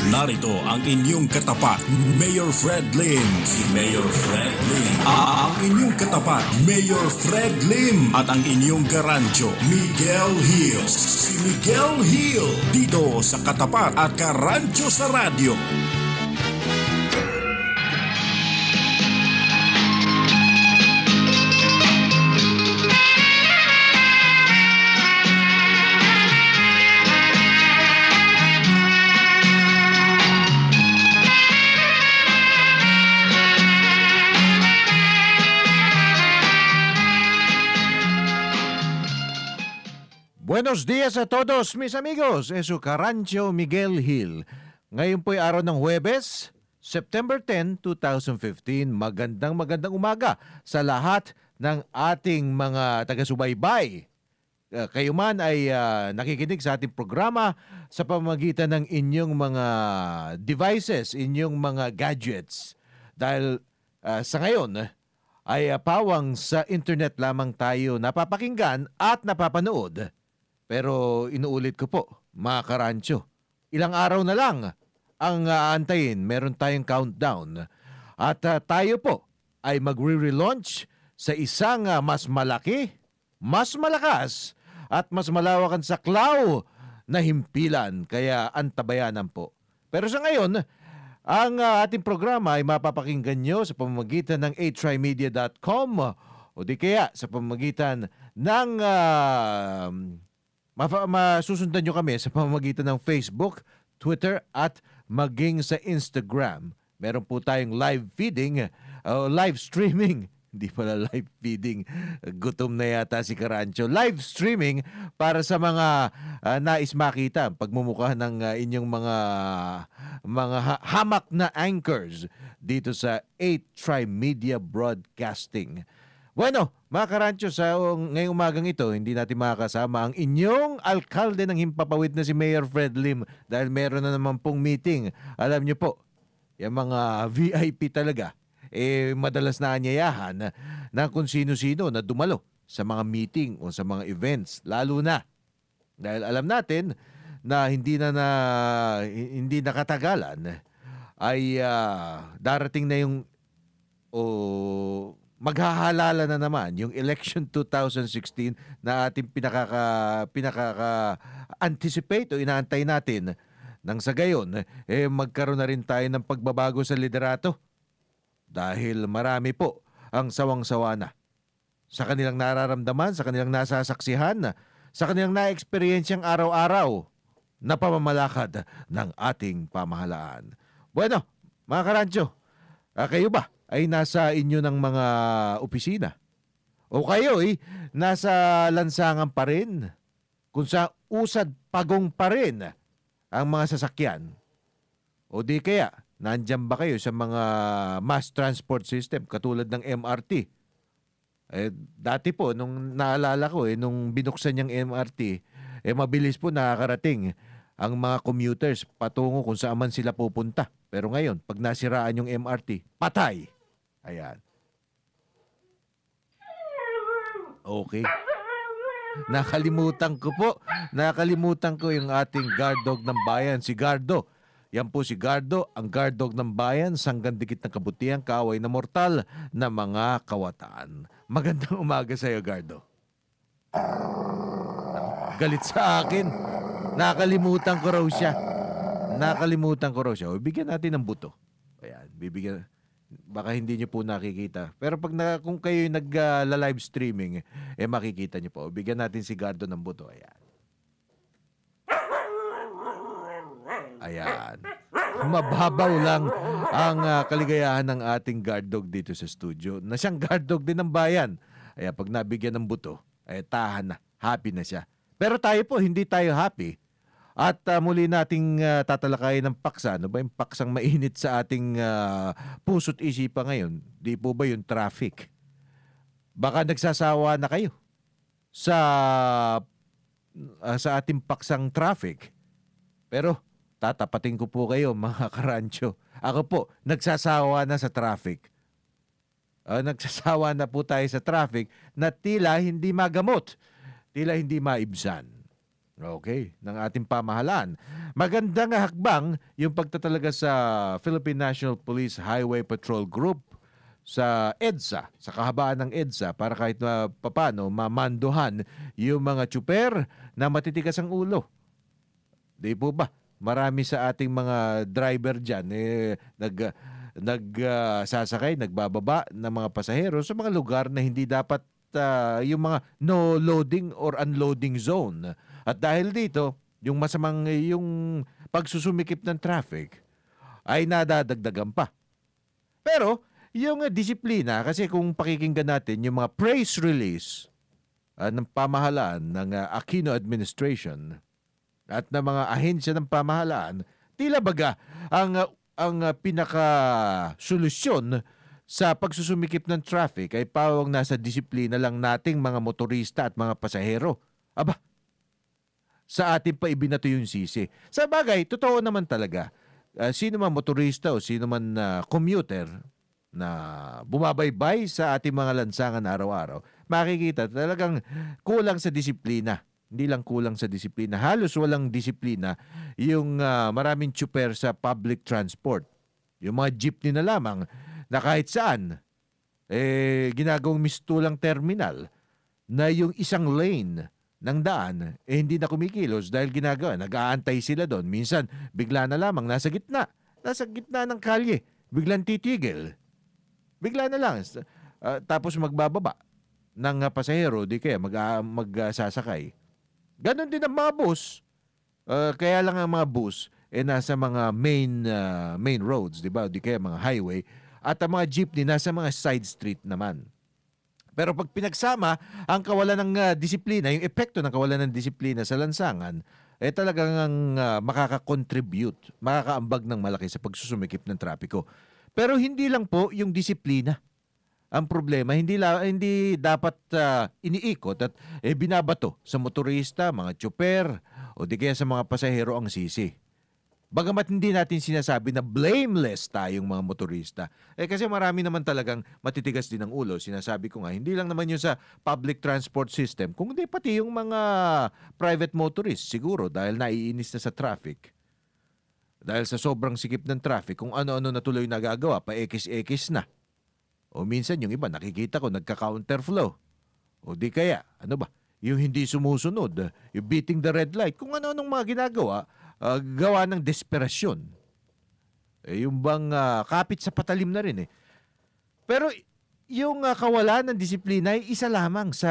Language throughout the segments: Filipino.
Narito ang inyong katapat, Mayor Fred Lim. Si Mayor Fred Lim. Ang inyong katapat, Mayor Fred Lim. At ang inyong garansyo, Miguel Hill. Si Miguel Hill. Dito sa Katapat at Karancho sa Radyo. Buenos días a todos, mis amigos. Es su Karancho Miguel Hill. Ngayon po'y araw ng Huwebes, September 10, 2015. Magandang umaga sa lahat ng ating mga taga-subaybay. Kayo man ay nakikinig sa ating programa sa pamamagitan ng inyong mga devices, inyong mga gadgets. Dahil sa ngayon ay pawang sa internet lamang tayo napapakinggan at napapanood. Pero inuulit ko po, mga karancho, ilang araw na lang ang aantayin. Meron tayong countdown. At tayo po ay magre-relaunch sa isang mas malaki, mas malakas, at mas malawakan saklaw na himpilan. Kaya antabayanan po. Pero sa ngayon, ang ating programa ay mapapakinggan nyo sa pamamagitan ng atrymedia.com o di kaya sa pamamagitan ng... masusundan nyo kami sa pamamagitan ng Facebook, Twitter at maging sa Instagram. Meron po tayong live feeding, live streaming. Hindi pala live feeding. Gutom na yata si Karancho. Live streaming para sa mga nais makita pagmumukha ng inyong mga hamak na anchors dito sa 8Trimedia Broadcasting. Bueno, mga karancho, sa ngayong umagang ito, hindi natin makakasama ang inyong alkalde ng Himpapawid na si Mayor Fred Lim dahil meron na naman pong meeting. Alam niyo po, yung mga VIP talaga, madalas na anyayahan na kung sino-sino na dumalo sa mga meeting o sa mga events, lalo na. Dahil alam natin na hindi nakatagalan ay darating na yung maghahalala na naman yung election 2016 na ating pinaka-anticipate o inaantay natin. Nang sa gayon, magkaroon na rin tayo ng pagbabago sa liderato. Dahil marami po ang sawang-sawa na sa kanilang nararamdaman, sa kanilang nasasaksihan, sa kanilang na-experyensyang araw-araw na pamamalakad ng ating pamahalaan. Bueno, mga karancho, kayo ba ay nasa inyo ng mga opisina? O kayo nasa lansangan pa rin? Kung sa usad pagong pa rin ang mga sasakyan? O di kaya, nandyan ba kayo sa mga mass transport system katulad ng MRT? Dati po, nung naalala ko, nung binuksan yung MRT, mabilis po nakakarating ang mga commuters patungo kung saan man sila pupunta. Pero ngayon, pag nasiraan yung MRT, patay. Ayan. Okay. Nakalimutan ko yung ating guard dog ng bayan, si Gardo. Yan po si Gardo, ang guard dog ng bayan, sanggandikit ng kabutihan, kaaway na mortal na mga kawataan. Magandang umaga sa iyo, Gardo. Galit sa akin. Nakalimutan ko raw siya. O, bigyan natin ng buto. Ayan, bibigyan. Baka hindi nyo po nakikita. Pero kung kayo nag-live streaming, makikita nyo po. Bigyan natin si Gardo ng buto. Ayan. Mababaw lang ang kaligayahan ng ating guard dog dito sa studio. Na siyang guard dog din ng bayan. Pag nabigyan ng buto, tahan na. Happy na siya. Pero tayo po, hindi tayo happy. At muli nating tatalakayin ng paksa. Ano ba yung paksang mainit sa ating puso't isipan ngayon? Di po ba yung traffic? Baka nagsasawa na kayo sa ating paksang traffic. Pero tatapatin ko po kayo, mga karancho. Ako po, nagsasawa na sa traffic. Nagsasawa na po tayo sa traffic na tila hindi magamot. Tila hindi maibsan. Okay, ng ating pamahalaan. Magandang hakbang yung pagtatalaga sa Philippine National Police Highway Patrol Group sa EDSA, sa kahabaan ng EDSA para kahit papano mamanduhan yung mga tsuper na matitigas ang ulo. Di po ba? Marami sa ating mga driver dyan sasakay, nagbababa ng mga pasahero sa mga lugar na hindi dapat yung mga no loading or unloading zone. At dahil dito, yung yung pagsusumikip ng traffic ay nadadagdagan pa. Pero yung disiplina, kasi kung pakikinggan natin yung mga press release ng pamahalaan ng Aquino administration at ng mga ahensya ng pamahalaan, tila baga ang pinaka-solusyon sa pagsusumikip ng traffic ay pawang nasa disiplina lang nating mga motorista at mga pasahero. Aba, sa atin pa ibinato yung sisi. Sa bagay, totoo naman talaga. Sino man motorista o sino man commuter na bumabaybay sa ating mga lansangan araw-araw, makikita talagang kulang sa disiplina. Hindi lang kulang sa disiplina. Halos walang disiplina yung maraming tsuper sa public transport. Yung mga jeepney na lamang na kahit saan, ginagawang mistulang terminal na yung isang lane ng daan, hindi na kumikilos dahil ginagawa. Nag-aantay sila doon. Minsan, bigla na lamang nasa gitna. Nasa gitna ng kalye. Biglang titigil. Bigla na lang. Tapos magbababa ng pasahero, di kaya magsasakay. Ganon din ang mga bus. Kaya lang ang mga bus nasa mga main roads, di ba? Di kaya mga highway. At ang mga jeepney nasa mga side street naman. Pero pag pinagsama ang kawalan ng disiplina, yung epekto ng kawalan ng disiplina sa lansangan, talagang makaka-contribute, makakaambag ng malaki sa pagsusumikip ng trapiko. Pero hindi lang po yung disiplina ang problema. Hindi dapat iniikot at binabato sa motorista, mga tsuper, o di kaya sa mga pasahero ang sisi. Bagamat hindi natin sinasabi na blameless tayong mga motorista. Kasi marami naman talagang matitigas din ang ulo. Sinasabi ko nga, hindi lang naman yung sa public transport system, kundi pati yung mga private motorists siguro dahil naiinis na sa traffic. Dahil sa sobrang sikip ng traffic, kung ano-ano na tuloy nagagawa, pa-ekis-ekis na. O minsan yung iba, nakikita ko, nagka-counterflow. O di kaya, yung hindi sumusunod, yung beating the red light, kung ano-anong mga ginagawa, gawa ng desperasyon. Yung bang kapit sa patalim na rin . Pero yung kawalan ng disiplina ay isa lamang sa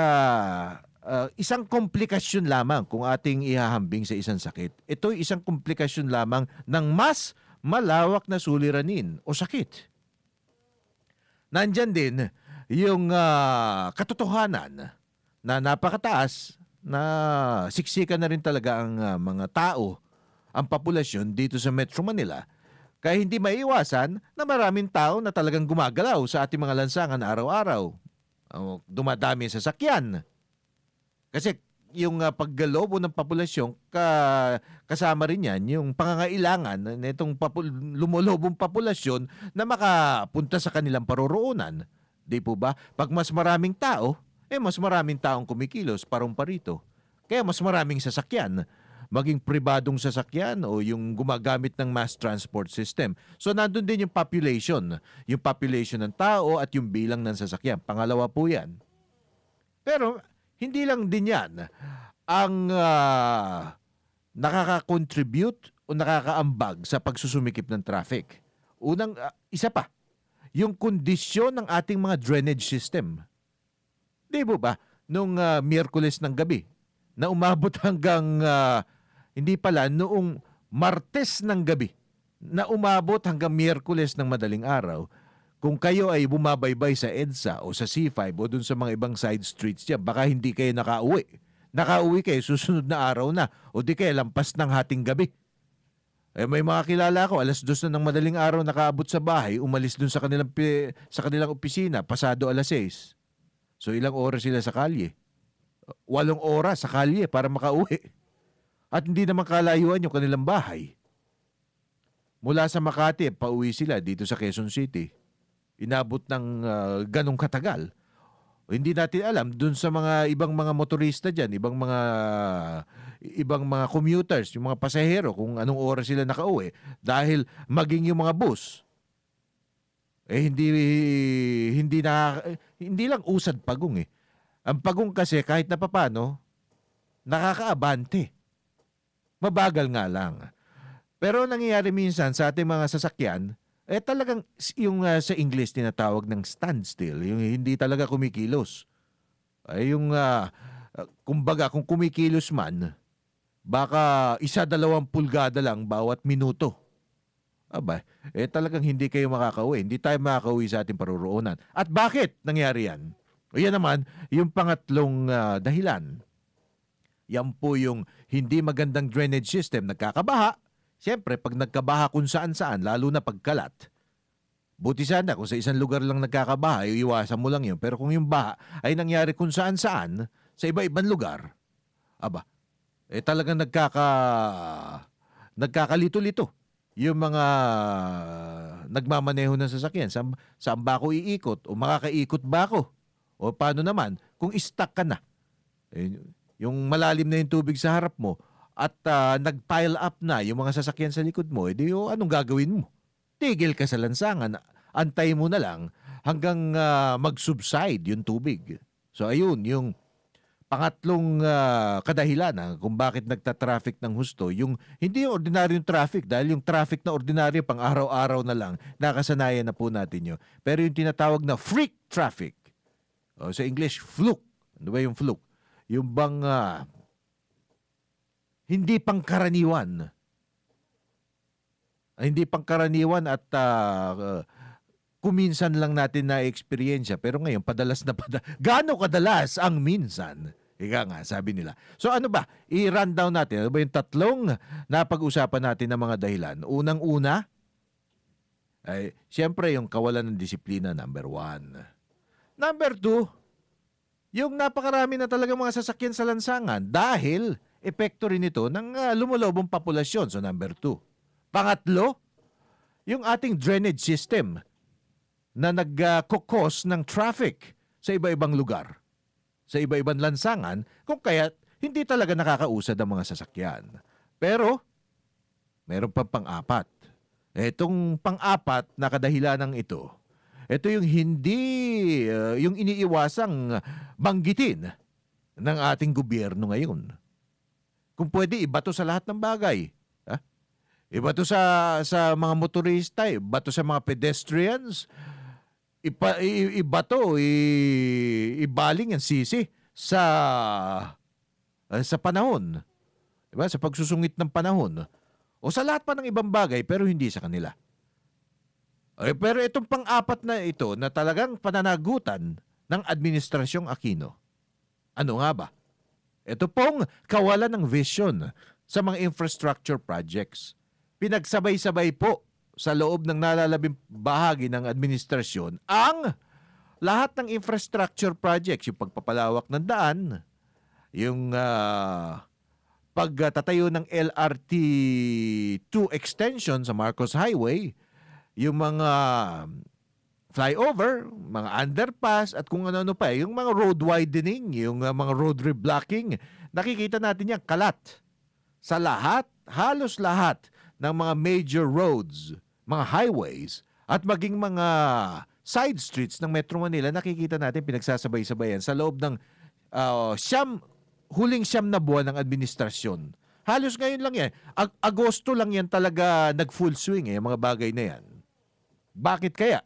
isang komplikasyon lamang kung ating ihahambing sa isang sakit. Ito ay isang komplikasyon lamang ng mas malawak na suliranin o sakit. Nandyan din yung katotohanan na napakataas na siksikan na rin talaga ang mga tao, ang populasyon dito sa Metro Manila, kaya hindi maiiwasan na maraming tao na talagang gumagalaw sa ating mga lansangan araw-araw. Dumadami sa sasakyan. Kasi yung paggalobo ng populasyon, kasama rin yan yung pangangailangan nitong lumulubong populasyon na makapunta sa kanilang paroroonan. Di po ba? Pag mas maraming tao, mas maraming taong kumikilos parito. Kaya mas maraming sasakyan, maging pribadong sasakyan o yung gumagamit ng mass transport system. So nandun din yung population ng tao at yung bilang ng sasakyan. Pangalawa po yan. Pero hindi lang din yan ang nakaka-contribute o nakakaambag sa pagsusumikip ng traffic. Unang, isa pa, yung kondisyon ng ating mga drainage system. Di po ba? Nung Miyerkules ng gabi, na umabot hanggang noong Martes ng gabi na umabot hanggang Miyerkules ng madaling araw, kung kayo ay bumabaybay sa EDSA o sa C5 o dun sa mga ibang side streets dyan, baka hindi kayo nakauwi. Nakauwi kayo susunod na araw na o di kayo lampas ng hating gabi. May mga kilala ko, 2:00 na ng madaling araw nakaabot sa bahay, umalis dun sa kanilang opisina, pasado 6:00. So ilang oras sila sa kalye? 8 oras sa kalye para makauwi. At hindi naman kalayuan yung kanilang bahay. Mula sa Makati, pauwi sila dito sa Quezon City. Inabot ng ganong katagal. Hindi natin alam dun sa mga ibang mga motorista diyan, ibang mga commuters, yung mga pasahero kung anong oras sila nakauwi dahil maging yung mga bus hindi lang usad pagong eh. Ang pagong kasi kahit na papaano nakakaabante. Mabagal nga lang. Pero nangyayari minsan sa ating mga sasakyan, talagang yung sa English tinatawag ng standstill, yung hindi talaga kumikilos. Ay yung kumbaga kung kumikilos man, baka 1-2 pulgada lang bawat minuto. Aba, talagang hindi kayo makakauwi. Hindi tayo makakauwi sa ating paruroonan. At bakit nangyari yan? O yan naman, yung pangatlong dahilan. Yan po yung hindi magandang drainage system. Nagkakabaha. Siyempre, pag nagkabaha kung saan-saan, lalo na pagkalat, buti sana kung sa isang lugar lang nagkakabaha, iwasan mo lang yun. Pero kung yung baha ay nangyari kung saan-saan, sa iba-ibang lugar, aba, talagang nagkakalito-lito yung mga nagmamaneho ng sasakyan. Saan ba ako iikot? O makakaikot ba ako? O paano naman kung stuck ka na? Yung malalim na yung tubig sa harap mo at nag-pile up na yung mga sasakyan sa likod mo, anong gagawin mo? Tigil ka sa lansangan. Antay mo na lang hanggang mag-subside yung tubig. So ayun, yung pangatlong kadahilan kung bakit nagta-traffic ng husto, yung hindi yung ordinaryong traffic, dahil yung traffic na ordinaryo pang araw-araw na lang, nakasanayan na po natin yun. Pero yung tinatawag na freak traffic, sa English, fluke. Ano ba yung fluke? Yung bang hindi pangkaraniwan. Hindi pangkaraniwan at kuminsan lang natin na-experience, pero ngayon padalas na Gaano kadalas ang minsan? Ika nga, sabi nila. So ano ba? I-rundown natin. Ano ba yung tatlong napag-usapan natin ng mga dahilan? Unang-una, ay siyempre yung kawalan ng disiplina, number 1. Number 2, yung napakarami na talaga mga sasakyan sa lansangan dahil epekto rin ito ng lumulobong populasyon. So number 2. Pangatlo, yung ating drainage system na nagkukos ng traffic sa iba-ibang lugar, sa iba-ibang lansangan, kung kaya hindi talaga nakakausad ang mga sasakyan. Pero, meron pa pang-apat. Itong pang-apat na kadahilanang ito yung yung iniiwasang banggitin ng ating gobyerno ngayon. Kung pwede, ibato sa lahat ng bagay. Ibato sa mga motorista, ibato sa mga pedestrians, ibaling ang sisi sa panahon. Diba? Sa pagsusungit ng panahon. O sa lahat pa ng ibang bagay, pero hindi sa kanila. Pero itong pang-apat na ito na talagang pananagutan ng Administrasyong Aquino. Ano nga ba? Ito pong kawalan ng vision sa mga infrastructure projects. Pinagsabay-sabay po sa loob ng nalalabing bahagi ng administrasyon ang lahat ng infrastructure projects, yung pagpapalawak ng daan, yung pagtatayo ng LRT 2 extension sa Marcos Highway, yung mga flyover, mga underpass, at kung ano-ano pa, yung mga road widening, yung mga road reblocking, nakikita natin yan kalat sa lahat, halos lahat ng mga major roads, mga highways, at maging mga side streets ng Metro Manila, nakikita natin pinagsasabay-sabayan sa loob ng huling 9 na buwan ng administrasyon. Halos ngayon lang yan. Agosto lang yan talaga nag-full swing mga bagay na yan. Bakit kaya?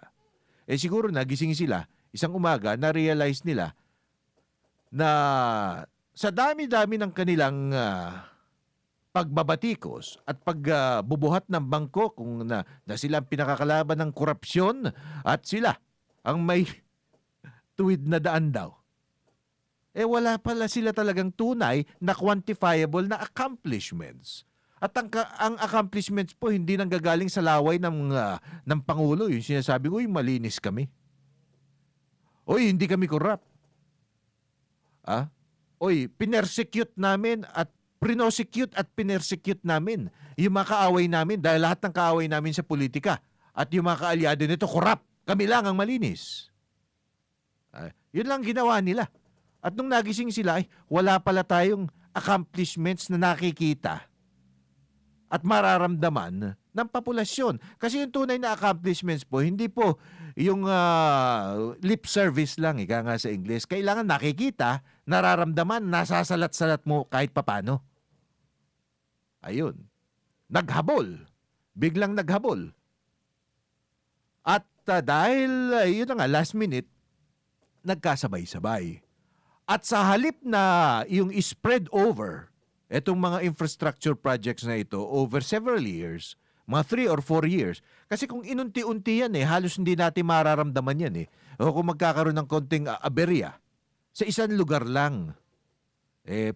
Siguro nagising sila, isang umaga, na-realize nila na sa dami-dami ng kanilang pagbabatikos at pagbubuhat ng bangko kung na sila ang pinakakalaban ng korupsyon at sila ang may tuwid na daan daw. Wala pala sila talagang tunay na quantifiable na accomplishments. At ang accomplishments po hindi nanggagaling sa laway ng Pangulo. Yung sinasabi ko, malinis kami. Hindi kami corrupt. Pinersecute namin at prinosecute at pinersecute namin yung mga kaaway namin dahil lahat ng kaaway namin sa politika at yung mga kaalyado nito corrupt. Kami lang ang malinis. Yun lang ginawa nila. At nung nagising sila, ay wala pala tayong accomplishments na nakikita at mararamdaman ng populasyon. Kasi yung tunay na accomplishments po, hindi po yung lip service lang, ika nga sa English. Kailangan nakikita, nararamdaman, nasasalat-salat mo kahit papano. Ayun. Naghabol. Biglang naghabol. At dahil, yun na nga, last minute, nagkasabay-sabay. At sa halip na yung spread over, etong mga infrastructure projects na ito over several years, mga 3 or 4 years, kasi kung inunti-unti yan halos hindi natin mararamdaman yan O kung magkakaroon ng konting aberya, sa isang lugar lang.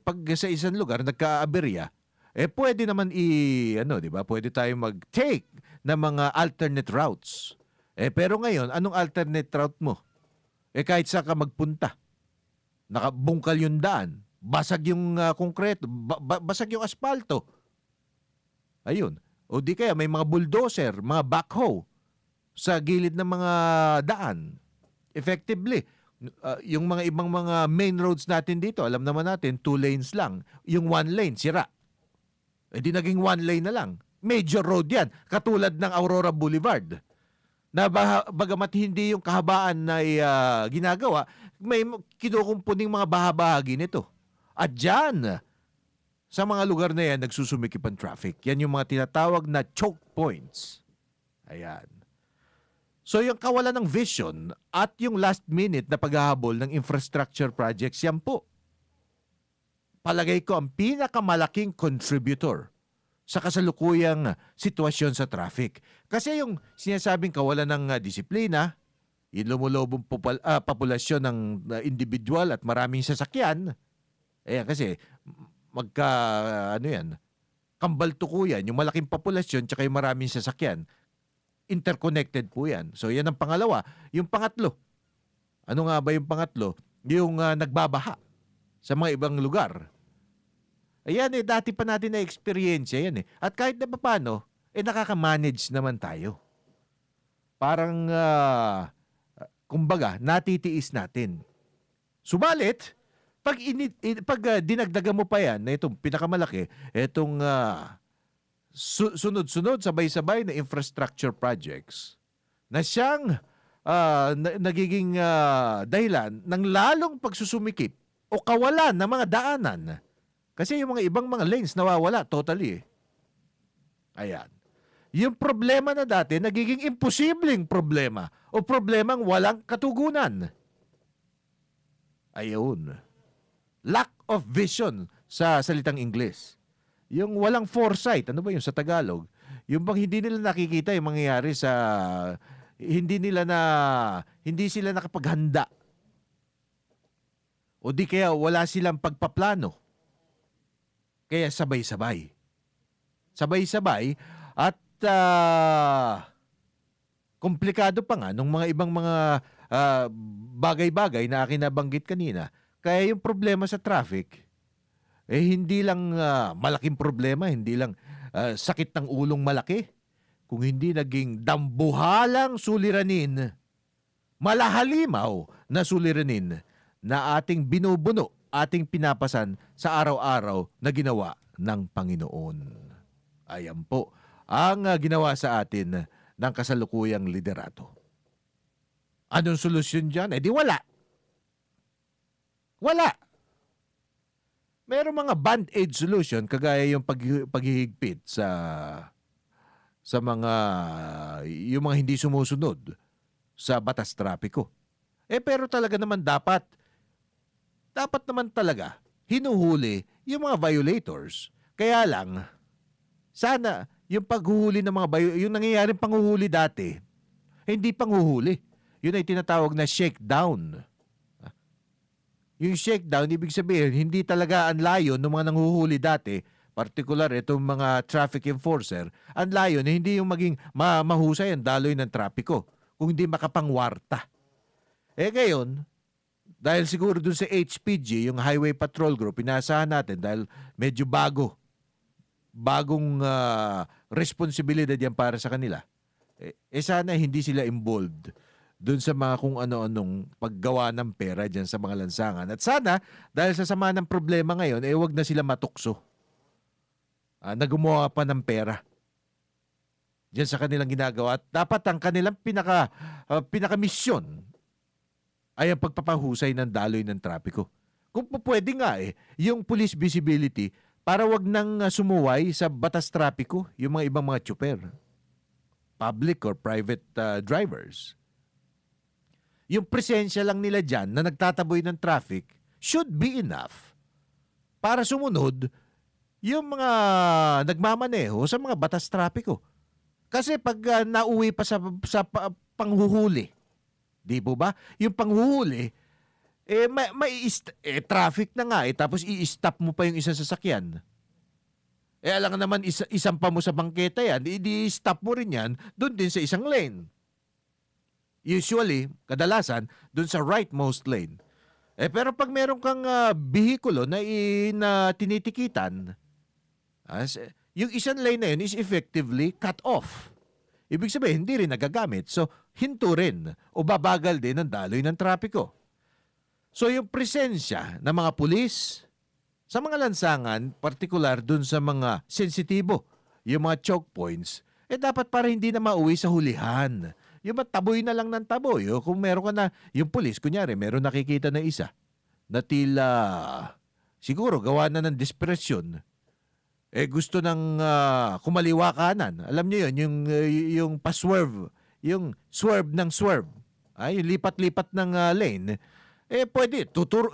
Pag sa isang lugar nagka-aberya, pwede naman di ba? Pwede tayong mag-take ng mga alternate routes. Pero ngayon, anong alternate route mo? Kahit saan ka magpunta, nakabungkal yung daan, basag yung konkreto, basag yung asfalto. Ayun. O di kaya may mga bulldozer, mga backhoe sa gilid ng mga daan. Effectively, yung mga ibang mga main roads natin dito, alam naman natin, 2 lanes lang. Yung 1 lane, sira. Di naging 1 lane na lang. Major road yan, katulad ng Aurora Boulevard. Na bagamat hindi yung kahabaan na ginagawa, may kinukumpuning mga bahagi nito. At dyan, sa mga lugar na yan, nagsusumikip ang traffic. Yan yung mga tinatawag na choke points. Ayan. So yung kawalan ng vision at yung last minute na paghahabol ng infrastructure projects, yan po. Palagay ko ang pinakamalaking contributor sa kasalukuyang sitwasyon sa traffic. Kasi yung sinasabing kawalan ng disiplina, yung lumulobong populasyon ng individual at maraming sasakyan, kasi kambal tuko yan, yung malaking populasyon tsaka yung maraming sasakyan, interconnected po yan. So yan ang pangalawa. Yung pangatlo, ano nga ba yung pangatlo? Yung nagbabaha sa mga ibang lugar. Ayan dati pa natin na experience yan At kahit na paano, nakaka-manage naman tayo. Parang, kumbaga, natitiis natin. Subalit, pag dinagdagan mo pa yan, itong pinakamalaki, itong sunod-sunod, sabay-sabay na infrastructure projects, na siyang nagiging dahilan ng lalong pagsusumikip o kawalan ng mga daanan. Kasi yung mga ibang mga lanes nawawala totally. Ayan. Yung problema na dati nagiging imposibleng problema o problemang walang katugunan. Ayun. Lack of vision sa salitang Ingles. Yung walang foresight, ano ba yung sa Tagalog? Yung bang hindi nila nakikita yung mangyayari sa hindi sila nakapaghanda. O di kaya wala silang pagpaplano. Kaya sabay-sabay. Sabay-sabay at komplikado pa nga nung mga ibang mga bagay-bagay na akin nabanggit kanina. Kaya yung problema sa traffic, hindi lang malaking problema, hindi lang sakit ng ulong malaki, kung hindi naging dambuhalang suliranin, malahalimaw na suliranin na ating binubuno, ating pinapasan sa araw-araw na ginawa ng Panginoon. Ayan po ang ginawa sa atin ng kasalukuyang liderato. Anong solusyon dyan? Di wala. Wala. Merong mga band-aid solution kagaya yung paghihigpit sa mga yung mga hindi sumusunod sa batas trapiko. Pero talaga naman dapat naman talaga hinuhuli yung mga violators. Kaya lang, sana yung paghuhuli ng mga yung nangyayaring panghuhuli dati, hindi panghuhuli. Yun ay tinatawag na shakedown. Yung shakedown, ibig sabihin, hindi talaga ang layon ng mga nanghuhuli dati, particular itong mga traffic enforcer, ang layon hindi yung maging mahusay ang daloy ng trapiko, kung hindi makapangwarta. Ngayon, dahil siguro dun sa HPG, yung Highway Patrol Group, inaasahan natin dahil medyo bagong responsibilidad yan para sa kanila. Sana hindi sila involved dun sa mga kung ano-anong paggawa ng pera dyan sa mga lansangan. At sana, dahil sa sama ng problema ngayon, wag na sila matukso na gumawa pa ng pera dyan sa kanilang ginagawa. At dapat ang kanilang pinaka-misyon ay ang pagpapahusay ng daloy ng trapiko. Kung pwede nga yung police visibility para wag nang sumuway sa batas trapiko yung mga ibang mga tsuper, public or private drivers. Yung presensya lang nila dyan na nagtataboy ng traffic should be enough para sumunod yung mga nagmamaneho sa mga batas trapiko. Kasi pag nauwi pa sa panghuhuli, di po ba? Yung panghuhuli, traffic na nga tapos i-stop mo pa yung isang sasakyan. Alam naman, isang pa mo sa bangketa yan, i-stop mo rin yan doon din sa isang lane. Usually, kadalasan, doon sa rightmost lane. Pero pag meron kang bihikulo na tinitikitan, yung isang lane na yun is effectively cut off. Ibig sabihin, hindi rin nagagamit. So, hinto rin o babagal din ang daloy ng trapiko. So, yung presensya ng mga pulis sa mga lansangan, partikular dun sa mga sensitibo, yung mga choke points, dapat para hindi na mauwi sa hulihan. Yung taboy na lang ng taboy. O kung meron ka na, yung pulis, kunyari, meron nakikita na isa na tila, siguro, gawa na ng desperasyon, gusto ng kumaliwa kanan. Alam niyo yun, yung pa-swerve, yung swerve ng swerve, yung lipat-lipat ng lane, pwede,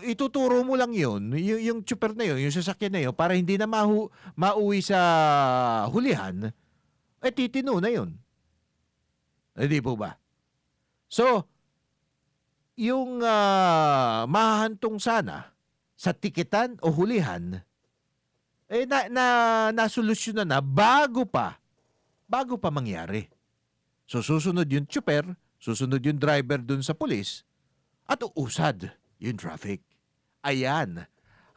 ituturo mo lang yun, yung tsuper na yun, yung sasakyan na yun, para hindi na mauwi sa hulihan, titino na yun. Hindi po ba? So, yung mahahantong sana sa tikitan o hulihan, nasolusyonan na bago pa mangyari. So, susunod yung tsuper, susunod yung driver dun sa pulis, at uusad yung traffic. Ayan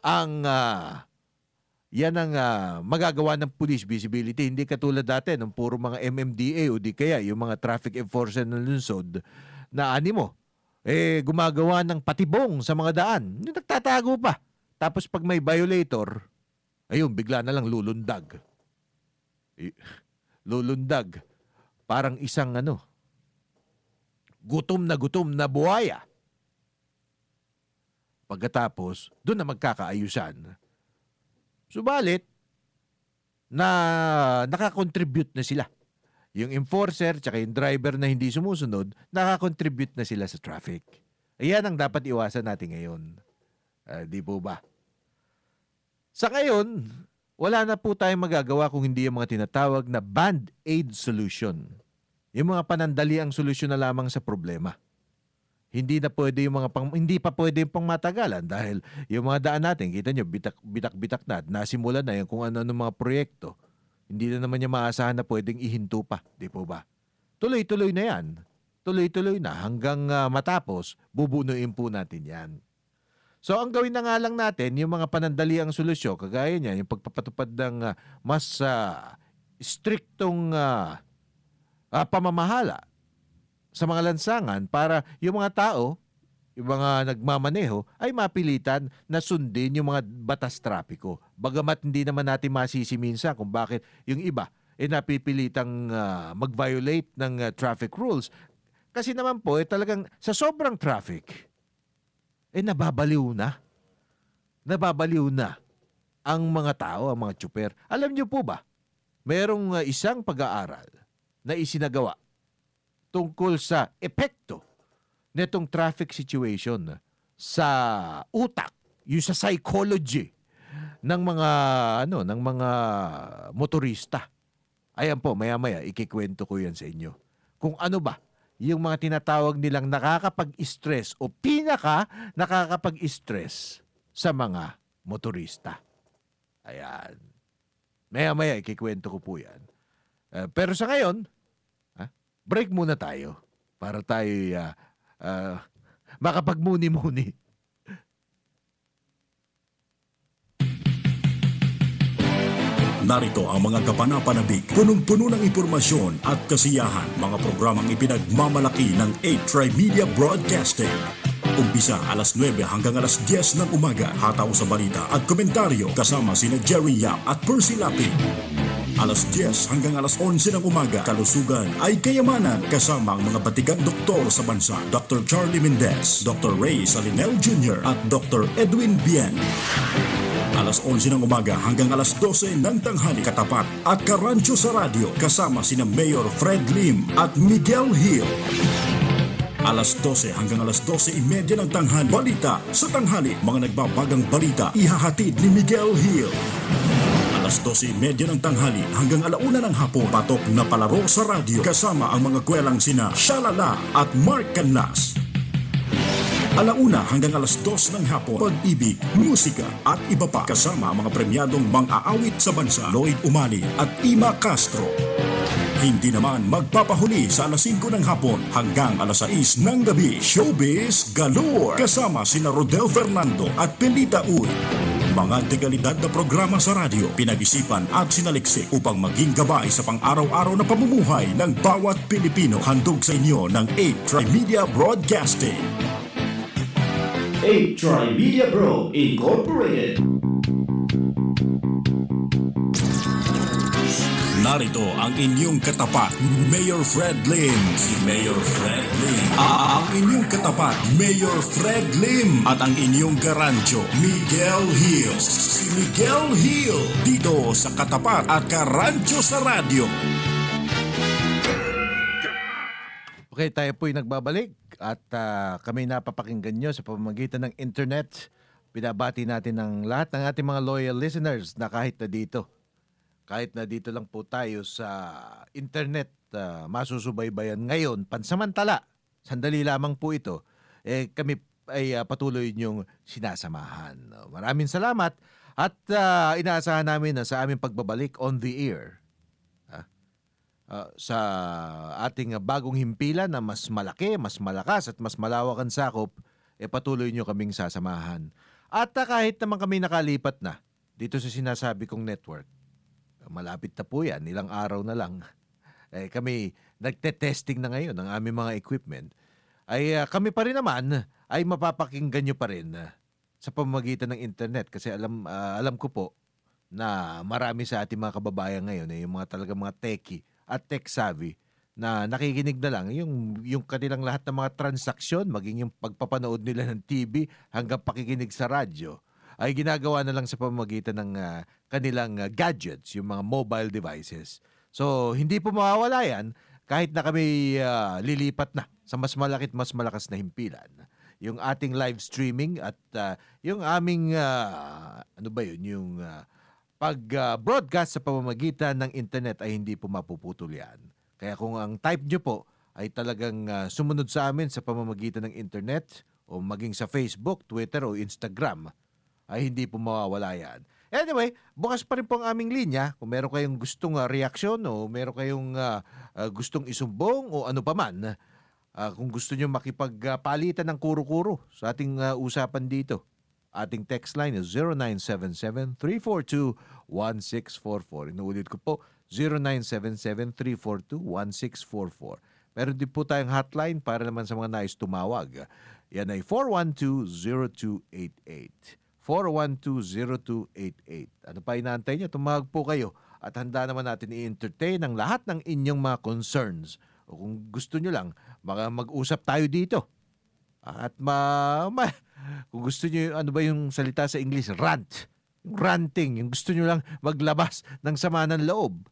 ang magagawa ng police visibility. Hindi katulad dati ng puro mga MMDA o di kaya yung mga traffic enforcer ng lungsod na animo. Gumagawa ng patibong sa mga daan. Yung nagtatago pa. Tapos pag may violator, ayun, bigla na lang lulundag. Lulundag. Parang isang gutom na buhaya. Pagkatapos, doon na magkakaayusan. Subalit, nakakontribute na sila. Yung enforcer tsaka yung driver na hindi sumusunod, nakakontribute na sila sa traffic. Ayan ang dapat iwasan natin ngayon. Di po ba? Sa ngayon, wala na po tayong magagawa kung hindi yung mga tinatawag na band-aid solution. Yung mga panandaliang solusyon na lamang sa problema. Hindi na pwede yung hindi pa pwede yung pangmatagalan dahil yung mga daan natin, kita nyo, bitak-bitak na, nasimulan na yung kung ano-ano mga proyekto. Hindi na naman niya maasahan na pwedeng ihinto pa, di po ba? Tuloy-tuloy na yan. Tuloy-tuloy na hanggang matapos, bubunuin po natin yan. So ang gawin na nga lang natin, yung mga panandaliang solusyon, kagaya niya, yung pagpapatupad ng mas striktong pamamahala sa mga lansangan para yung mga tao, yung mga nagmamaneho, ay mapilitan na sundin yung mga batas trapiko. Bagamat hindi naman natin masisi minsan kung bakit yung iba napipilitang mag-violate ng traffic rules. Kasi naman po, talagang sa sobrang traffic, nababaliw na. Nababaliw na ang mga tao, ang mga tsuper. Alam niyo po ba, merong isang pag-aaral na isinagawa tungkol sa epekto netong traffic situation sa utak, yung sa psychology ng mga motorista. Ayan po, maya-maya ikikwento ko yan sa inyo. Kung ano ba yung mga tinatawag nilang nakakapag-stress o pinaka nakakapag-stress sa mga motorista. Ayan. Maya-maya ikikwento ko po yan. Pero sa ngayon, break muna tayo para tayo makapagmuni-muni. Narito ang mga kapanapanabik, punong-puno ng impormasyon at kasiyahan, mga programang ipinagmamalaki ng 8 Tri-Media Broadcasting. Umpisa alas 9 hanggang alas 10 ng umaga, hataw sa balita at komentaryo kasama sina Jerry Yap at Percy Lapid. Alas 10 hanggang alas 11 ng umaga, kalusugan ay kayamanan kasama ang mga batikang doktor sa bansa, Dr. Charlie Mendez, Dr. Ray Salinel Jr. at Dr. Edwin Bien. Alas 11 ng umaga hanggang alas 12 ng tanghali, katapat at karancho sa radyo kasama sina Mayor Fred Lim at Miguel Hill. Alas 12 hanggang alas 12:30 ng tanghali, balita sa tanghali, mga nagbabagang balita ihahatid ni Miguel Hill. Alas 12:30 ng tanghali hanggang alauna ng hapon, patok na palaro sa radyo kasama ang mga kwelang sina Shalala at Mark Canlas. Alauna hanggang alas 2 ng hapon, pag-ibig, musika at iba pa kasama ang mga premyadong mang-aawit sa bansa, Lloyd Umali at Ima Castro. Hindi naman magpapahuli sa alas 5 ng hapon hanggang alas 6 ng gabi, Showbiz Galore kasama sina Rodel Fernando at Pelita Uy. Mga dekalidad na programa sa radyo, pinag-isipan at sinaliksik upang maging gabay sa pang-araw-araw na pamumuhay ng bawat Pilipino. Handog sa inyo ng 8 Tri-Media Broadcasting. 8 Tri-Media Bro Incorporated. Narito ang inyong katapat, Mayor Fred Lim. Si Mayor Fred Lim. Ang inyong katapat, Mayor Fred Lim. At ang inyong garancho, Miguel Hill. Si Miguel Hill. Dito sa Katapat at Karancho sa Radyo. Okay, tayo po'y nagbabalik at kami napapakinggan nyo sa pamamagitan ng internet. Pinabati natin ang lahat ng ating mga loyal listeners na kahit na dito lang po tayo sa internet, masusubaybayan ngayon, pansamantala, sandali lamang po ito, kami ay patuloy niyong sinasamahan. Maraming salamat at inaasahan namin na sa aming pagbabalik on the air, sa ating bagong himpilan na mas malaki, mas malakas at mas malawak ang sakop, patuloy nyo kaming sasamahan. At kahit naman kami nakalipat na dito sa sinasabi kong network, malapit na po yan, ilang araw na lang, kami nagte-testing na ngayon ng aming mga equipment, ay kami pa rin naman ay mapapakinggan nyo pa rin sa pamamagitan ng internet. Kasi alam ko po na marami sa ating mga kababayan ngayon, yung mga talagang mga techie at tech-savvy na nakikinig na lang yung kanilang lahat ng mga transaksyon, maging yung pagpapanood nila ng TV hanggang pakikinig sa radyo, ay ginagawa na lang sa pamamagitan ng kanilang gadgets, yung mga mobile devices. So, hindi po mawawala yan kahit na kami lilipat na sa mas malaki at mas malakas na himpilan. Yung ating live streaming at yung aming, yung pag-broadcast sa pamamagitan ng internet ay hindi po mapuputol yan. Kaya kung ang type nyo po ay talagang sumunod sa amin sa pamamagitan ng internet o maging sa Facebook, Twitter o Instagram, ay hindi po mawawala yan. Anyway, bukas pa rin po ang aming linya. Kung meron kayong gustong reaksyon o meron kayong gustong isumbong o ano pa man, kung gusto nyo makipagpalitan ng kuro-kuro sa ating usapan dito, ating text line is 0977-342-1644. Inuulit ko po, 0977-342-1644. Meron din po tayong hotline para naman sa mga nais tumawag. Yan ay 412-0288. 412-0288. Ano pa inaantay nyo? Tumawag po kayo at handa naman natin i-entertain ang lahat ng inyong mga concerns. O kung gusto nyo lang, mag-usap tayo dito. At kung gusto nyo, ano ba yung salita sa English? Rant. Yung ranting. Yung gusto nyo lang maglabas ng sama ng loob.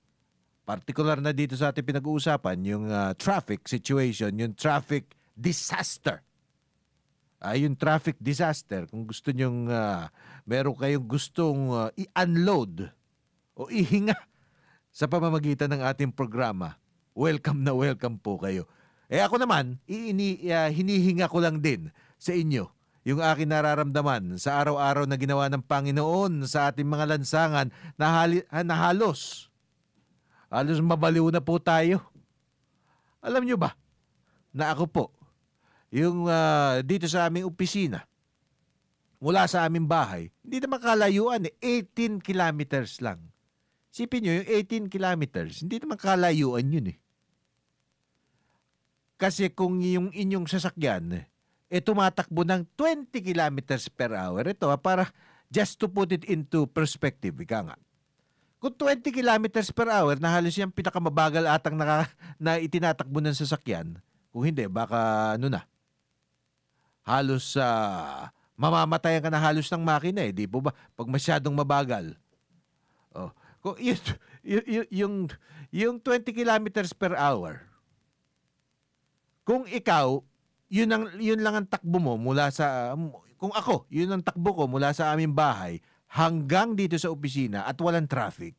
Partikular na dito sa ating pinag-uusapan, yung traffic situation, yung traffic disaster. Yung traffic disaster, kung gusto nyong meron kayong gustong i-unload o ihinga sa pamamagitan ng ating programa, welcome na welcome po kayo. Ako naman, hinihinga ko lang din sa inyo yung aking nararamdaman sa araw-araw na ginawa ng Panginoon sa ating mga lansangan na halos mabaliw na po tayo. Alam nyo ba na ako po, yung dito sa aming opisina, mula sa aming bahay, hindi na makalayuan 18 kilometers lang. Sipin nyo, yung 18 kilometers, hindi naman kalayuan yun eh. Kasi kung yung inyong sasakyan, tumatakbo ng 20 kilometers per hour, ito para just to put it into perspective, ika nga. Kung 20 kilometers per hour, na halos yung pinakamabagal atang na itinatakbo ng sasakyan, kung hindi, baka halos mamamatayan ka na halos ng makina eh, di po ba? Pag masyadong mabagal. Oh, kung yung 20 kilometers per hour, kung ikaw, yun lang ang takbo mo mula sa, kung ako, yun ang takbo ko mula sa aming bahay hanggang dito sa opisina at walang traffic,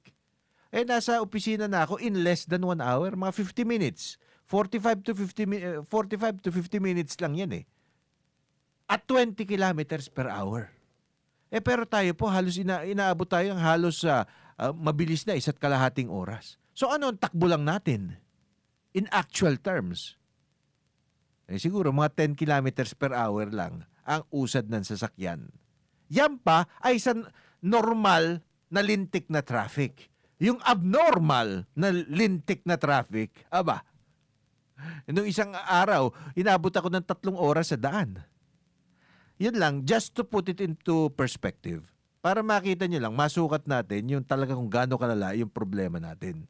nasa opisina na ako in less than 1 hour, mga 50 minutes. 45 to 50 minutes lang yan eh. At 20 kilometers per hour. Pero tayo po, halos inaabot tayo ng halos mabilis na 1.5 oras. So ano ang takbo lang natin? In actual terms. Siguro mga 10 kilometers per hour lang ang usad ng sasakyan. Yan pa ay sa normal na lintik na traffic. Yung abnormal na lintik na traffic, nung isang araw, inabot ako ng 3 oras sa daan. Yun lang, just to put it into perspective. Para makita nyo lang, masukat natin yung talaga kung gaano kalala yung problema natin.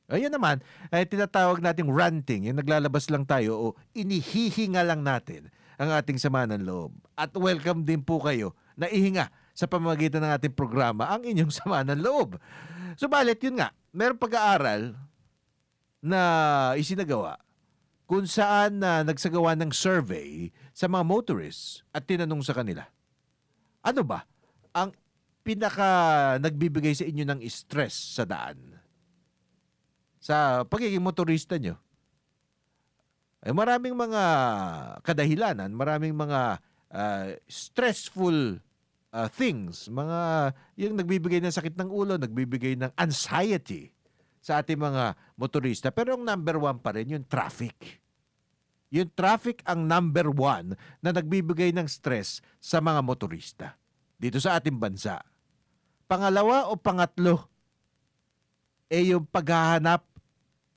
Ayun naman, ay tinatawag nating ranting, yung naglalabas lang tayo o inihihinga lang natin ang ating sama ng loob. At welcome din po kayo na ihinga sa pamamagitan ng ating programa ang inyong sama ng loob. Subalit, yun nga, mayroong pag-aaral na isinagawa kung saan nagsagawa ng survey sa mga motorists at tinanong sa kanila, ano ba ang pinaka nagbibigay sa inyo ng stress sa daan? Sa pagiging motorista nyo. Maraming mga kadahilanan, maraming mga stressful things, mga yung nagbibigay ng sakit ng ulo, nagbibigay ng anxiety sa ating mga motorista. Pero ang number 1 pa rin, yung traffic. Yung traffic ang number 1 na nagbibigay ng stress sa mga motorista dito sa ating bansa. Pangalawa o pangatlo, yung paghahanap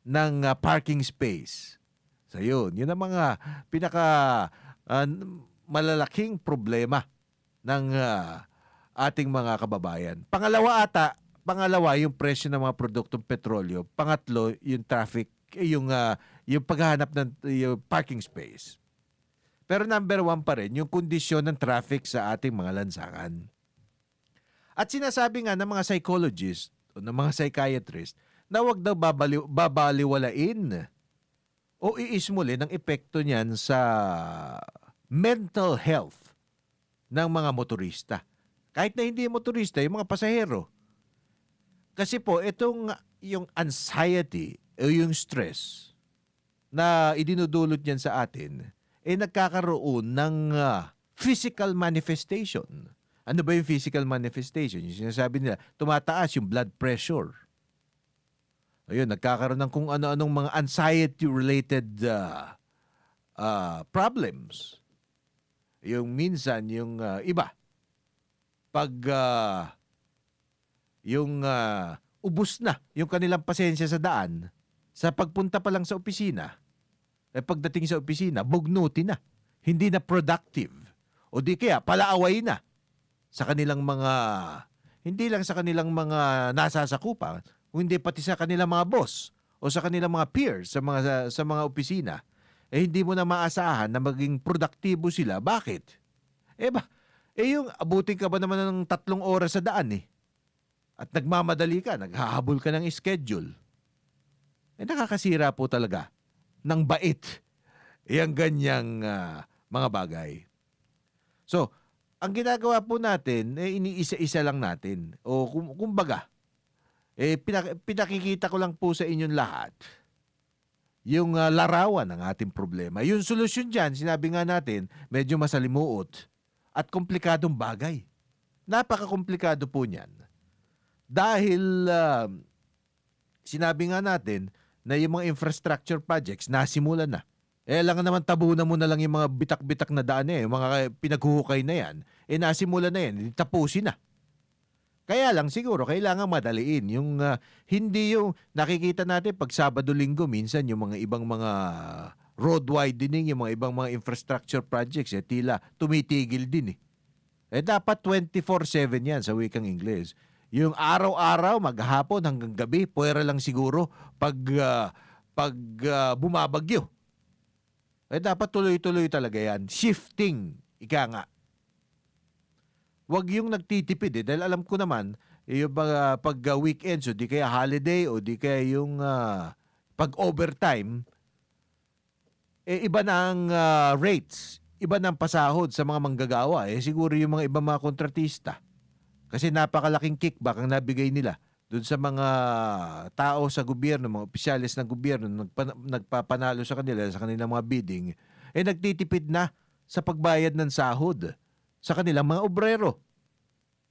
ng parking space. So yun ang mga pinaka malalaking problema ng ating mga kababayan. Pangalawa yung presyo ng mga produktong petrolyo. Pangatlo, yung traffic, yung paghahanap ng yung parking space. Pero number 1 pa rin, yung kondisyon ng traffic sa ating mga lansangan. At sinasabi nga ng mga psychologist o ng mga psychiatrist na huwag daw babaliwalain o iismuli ng epekto niyan sa mental health ng mga motorista. Kahit na hindi motorista, yung mga pasahero. Kasi po, yung anxiety o yung stress na idinudulot niyan sa atin, nagkakaroon ng physical manifestation. Ano ba yung physical manifestation? Yung sinasabi nila, tumataas yung blood pressure. Ayun, nagkakaroon ng kung ano-anong mga anxiety-related problems. Yung minsan, yung iba, pag ubos na yung kanilang pasensya sa daan, sa pagpunta pa lang sa opisina, pagdating sa opisina, bugnuti na. Hindi na productive. O di kaya, palaaway na sa kanilang mga, hindi lang sa kanilang mga nasasakupan, hindi pati sa kanilang mga boss o sa kanilang mga peers sa mga opisina, hindi mo na maasahan na maging produktibo sila. Bakit? Yung abutin ka ba naman ng 3 oras sa daan at nagmamadali ka, naghahabol ka ng schedule. Nakakasira po talaga ng bait yung ganyang mga bagay. So, ang ginagawa po natin, iniisa-isa lang natin. O kumbaga, pinakikita ko lang po sa inyong lahat yung larawan ng ating problema. Yung solusyon dyan, sinabi nga natin, medyo masalimuot at komplikadong bagay. Napaka-komplikado po niyan. Dahil sinabi nga natin na yung mga infrastructure projects nasimulan na. Lang naman tabunan mo na lang yung mga bitak-bitak na daan yung mga pinaghuhukay na yan. Nasimulan na yan, tapusin na. Kaya lang siguro kailangan madaliin yung hindi yung nakikita natin pag Sabado-Linggo minsan yung mga ibang mga road widening, yung mga ibang mga infrastructure projects tila tumitigil din dapat 24/7 yan sa wikang Ingles. Yung araw-araw, maghapon hanggang gabi, puwera lang siguro pag bumabagyo. Dapat tuloy-tuloy talaga yan. Shifting, ika nga. Wag yung nagtitipid dahil alam ko naman, yung pag weekends o di kaya holiday o di kaya yung pag overtime, iba na ang rates, iba na ang pasahod sa mga manggagawa. Siguro yung mga ibang mga kontratista. Kasi napakalaking kickback ang nabigay nila doon sa mga tao sa gobyerno, mga opisyalis ng gobyerno nagpapanalo sa kanila, sa kanilang mga bidding, nagtitipid na sa pagbayad ng sahod sa kanilang mga obrero.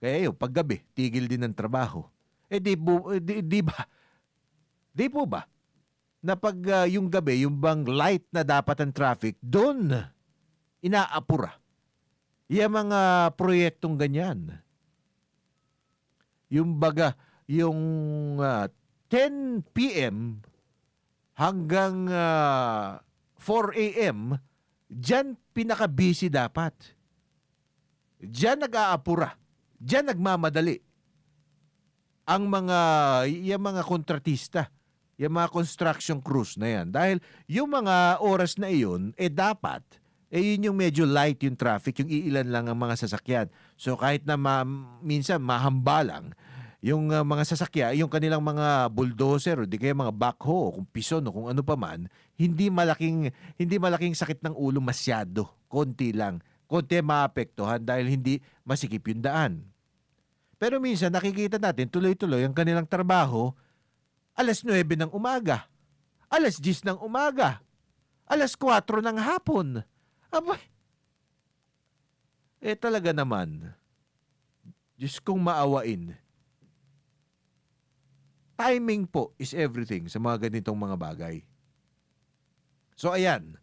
Kaya paggabi, tigil din ng trabaho. Di po ba? Na pag yung gabi, yung bang light na dapat ang traffic, doon inaapura. Yung mga proyektong ganyan. Yung baga, yung 10 p.m. hanggang 4 a.m., dyan pinaka-busy dapat. Diyan nag-aapura. Diyan nagmamadali. Yung mga kontratista, yung mga construction crews na yan. Dahil yung mga oras na iyon, dapat, yun yung medyo light yung traffic, yung iilan lang ang mga sasakyan. So kahit na minsan mahamba lang, yung mga sasakyan, yung kanilang mga bulldozer o di kaya mga backhoe, kung pison o kung ano pa man, hindi malaking sakit ng ulo masyado. Konti lang. Konti maapektuhan dahil hindi masikip yung daan. Pero minsan nakikita natin tuloy-tuloy ang kanilang trabaho 9:00 ng umaga, 10:00 ng umaga, 4:00 ng hapon. Abay, talaga naman, Diyos kong maawain. Timing po is everything sa mga ganitong mga bagay. So ayan,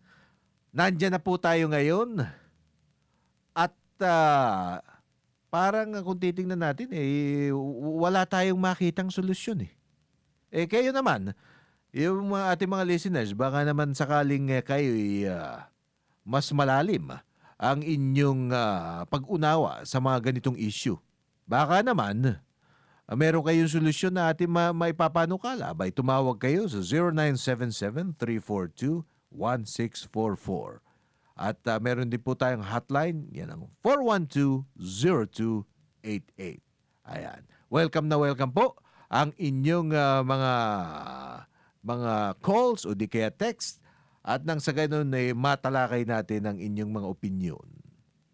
nandyan na po tayo ngayon. At parang kung titingnan natin, wala tayong makitang solusyon kayo naman, yung ating mga listeners, baka naman sakaling kayo mas malalim ang inyong pag-unawa sa mga ganitong issue. Baka naman, meron kayong solusyon na ating maipapanukala. Abay, tumawag kayo sa 0977-342-1644. At meron din po tayong hotline, yan ang 412-0288. Ayan. Welcome na welcome po ang inyong mga calls o di kaya text at nang sa ganun matalakay natin ang inyong mga opinion.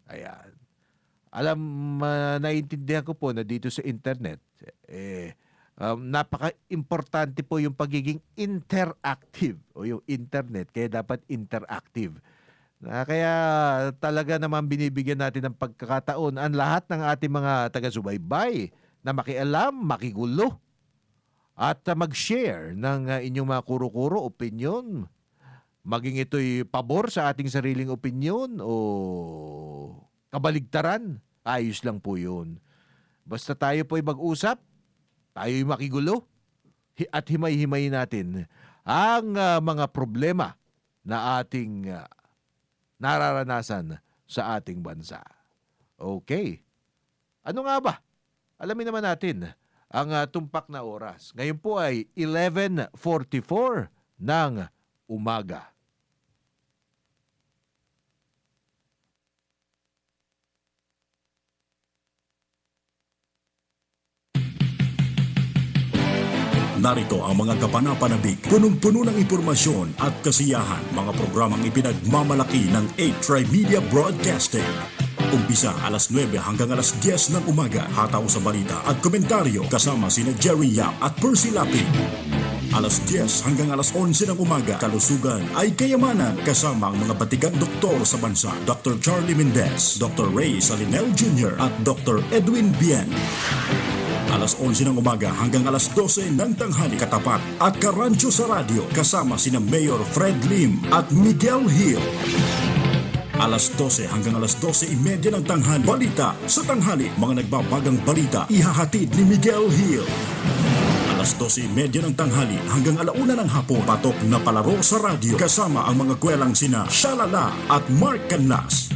Ayan. Naiintindihan ko po na dito sa internet, napaka-importante po yung pagiging interactive o yung internet, kaya dapat interactive. Kaya talaga naman binibigyan natin ng pagkakataon ang lahat ng ating mga taga-subaybay na makialam, makigulo, at mag-share ng inyong mga kuro-kuro, opinion. Maging ito'y pabor sa ating sariling opinion o kabaligtaran, ayos lang po yun. Basta tayo po'y mag-usap, tayo'y makigulo, at himay-himay natin ang mga problema na ating nararanasan sa ating bansa. Okay. Ano nga ba? Alamin naman natin ang tumpak na oras. Ngayon po ay 11:44 ng umaga. Narito ang mga kapanapanabik, punong-puno ng impormasyon at kasiyahan, mga programang ipinagmamalaki ng 8 Media Broadcasting. Umpisa 9:00 hanggang 10:00 ng umaga, hataw sa balita at komentaryo kasama sina Jerry Yap at Percy Lapid. 10:00 hanggang 11:00 ng umaga, kalusugan ay kayamanan kasama ang mga batikang doktor sa bansa, Dr. Charlie Mendez, Dr. Ray Salinel Jr. at Dr. Edwin Bien. 11:00 ng umaga hanggang 12:00 ng tanghali, katapat at karancho sa radyo kasama sina Mayor Fred Lim at Miguel Hill. Alas 12 hanggang alas 12:30 ng tanghali. Balita sa tanghali. Mga nagbabagang balita ihahatid ni Miguel Hill. Alas 12:30 ng tanghali hanggang 1:00 ng hapon. Patok na palaro sa radyo kasama ang mga kwelang sina Shalala at Mark Canlas.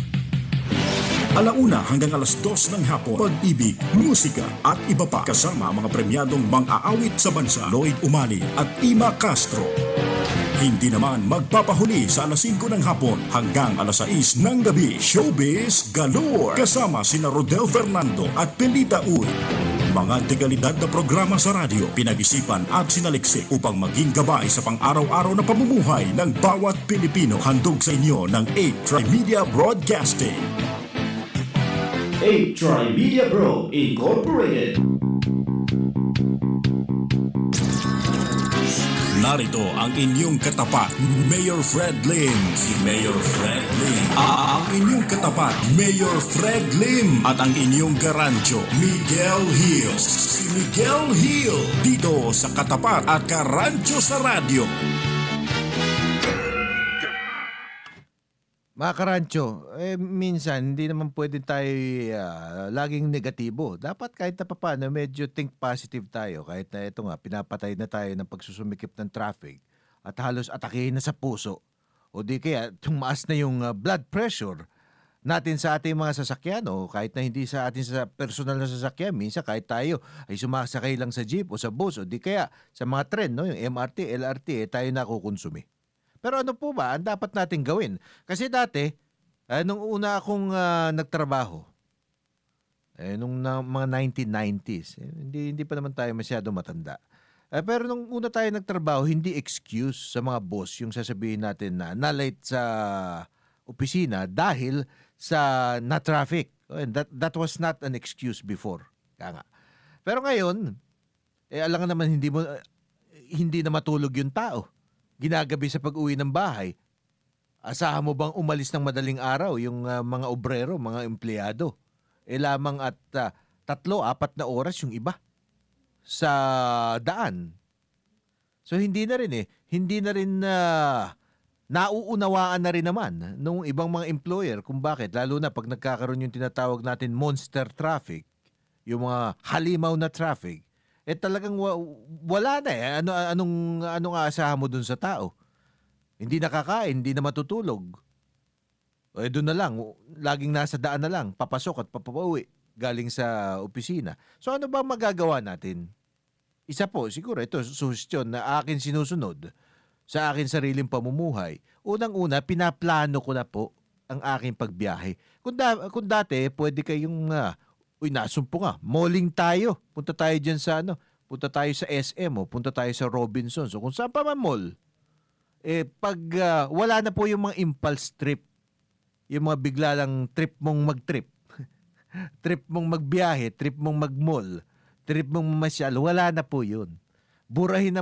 1:00 hanggang alas 2 ng hapon. Pag-ibig, musika at iba pa kasama ang mga premyadong mang-aawit sa bansa. Lloyd Umali at Ima Castro. Hindi naman magpapahuli sa alas 5 ng hapon hanggang alas 6 ng gabi. Showbiz Galore kasama sina Rodel Fernando at Pelita Uy. Mga dekalidad na programa sa radyo, pinag-isipan at sinaliksik upang maging gabay sa pang-araw-araw na pamumuhay ng bawat Pilipino. Handog sa inyo ng 8 Tri-Media Broadcasting. 8 Tri-Media Bro Incorporated. Narito ang inyong katapat, Mayor Fred Lim. Si Mayor Fred Lim. Ang inyong katapat, Mayor Fred Lim. At ang inyong karancho, Miguel Hill. Si Miguel Hill. Dito sa Katapat at Karancho sa Radyo. Mga karancho, minsan hindi naman pwede tayo laging negatibo. Dapat kahit na papaano medyo think positive tayo. Kahit na ito nga, pinapatay na tayo ng pagsusumikip ng traffic at halos atakihin na sa puso. O di kaya tumaas na yung blood pressure natin sa ating mga sasakyan o kahit na hindi sa ating sa personal na sasakyan. Minsan kahit tayo ay sumasakay lang sa jeep o sa bus o di kaya sa mga tren, no? Yung MRT, LRT, tayo nakukonsumi. Pero ano po ba ang dapat natin gawin? Kasi dati, nung una akong nagtrabaho, nung mga 1990s, hindi pa naman tayo masyado matanda. Pero nung una tayo nagtrabaho, hindi excuse sa mga boss yung sasabihin natin na na-late sa opisina dahil sa na-traffic. That was not an excuse before. Kaya nga. Pero ngayon, alam nga naman hindi na matulog yung tao. Ginagabi sa pag-uwi ng bahay. Asahan mo bang umalis ng madaling araw yung mga obrero, mga empleyado? Lamang at 3-4 na oras yung iba sa daan. So hindi na rin Hindi na rin nauunawaan na rin naman nung ibang mga employer kung bakit. Lalo na pag nagkakaroon yung tinatawag natin monster traffic, yung mga halimaw na traffic. Talagang wala na anong aasahan mo dun sa tao? Hindi nakakain, hindi na matutulog. Doon na lang, laging nasa daan na lang, papasok at papauwi galing sa opisina. So ano ba magagawa natin? Isa po, siguro ito, suhestyon na akin sinusunod sa akin sariling pamumuhay. Unang-una, pinaplano ko na po ang aking pagbiyahe. Kung dati, pwede kayong nasumpo nga. Malling tayo. Punta tayo dyan sa Punta tayo sa SM o punta tayo sa Robinsons. So kung saan pa man mall. Pag wala na po yung mga impulse trip. Yung mga bigla lang trip mong mag-trip. Trip mong magbiyahe. Trip mong mag-mall. Trip mong mamasyal. Wala na po yun. Burahin